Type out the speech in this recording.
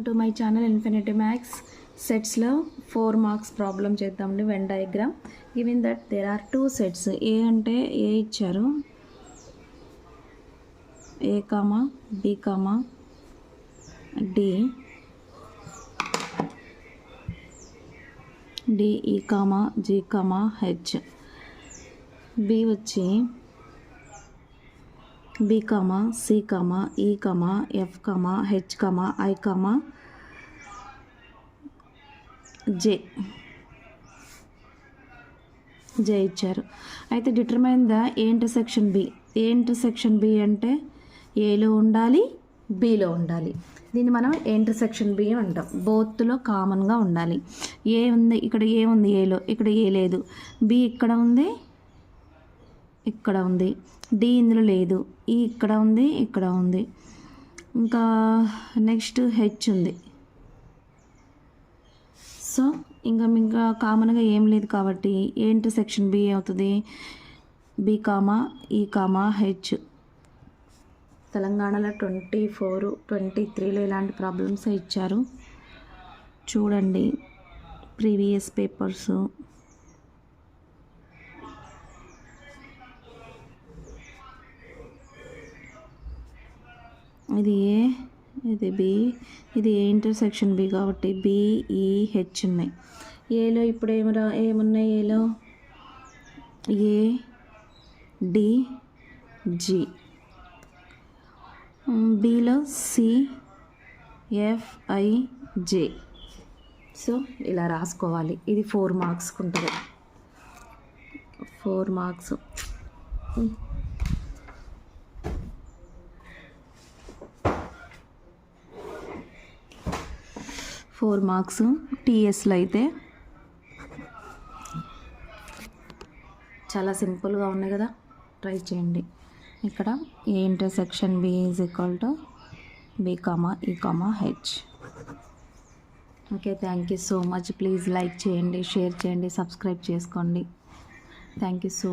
To my channel infinity maths సెట్స్లో 4 marks problem చేద్దామండి. Venn diagram given that there are 2 sets. A అంటే A ఇచ్చారు, A comma B comma D, D E comma G comma H, B వచ్చి B comma C comma E comma F comma H comma I comma J ఇచ్చారు. అయితే determine the A intersection B. A intersection B అంటే ఏలో ఉండాలి, below ఉండాలి. దీన్ని మనం ఏ intersection B అంటాం. బోత్లో కామన్గా ఉండాలి. ఏ ఉంది, ఇక్కడ ఏ ఉంది ఏలో, ఇక్కడ ఏ లేదు. బి ఇక్కడ ఉంది, ఇక్కడ ఉంది. డి ఇందులో లేదు. ఈ ఇక్కడ ఉంది, ఇక్కడ ఉంది. ఇంకా నెక్స్ట్ హెచ్ ఉంది. సో ఇంకా కామన్గా ఏం లేదు కాబట్టి ఏ ఇంటర్సెక్షన్ బి అవుతుంది, B comma E comma H. తెలంగాణలో 24, 23లో ఇలాంటి ప్రాబ్లమ్స్ ఇచ్చారు. చూడండి ప్రీవియస్ పేపర్స్. ఇది ఏ, ఇది బి, ఇది ఏ ఇంటర్సెక్షన్ బి కాబట్టి బిఈహెచ్ ఉన్నాయి. ఏలో ఇప్పుడు ఏమున్నాయి ఏలో ఏ డి జి, బిలో C F I J. So ఇలా రాసుకోవాలి. ఇది 4 మార్క్స్కి ఉంటుంది. 4 మార్క్స్. 4 మార్క్స్. టీఎస్లో అయితే చాలా సింపుల్గా ఉన్నాయి కదా, ట్రై చేయండి. ఇక్కడ A intersection B is equal to B comma E comma H. Okay, thank you so much. Please like చేయండి, షేర్ చేయండి, సబ్స్క్రైబ్ చేసుకోండి. Thank you so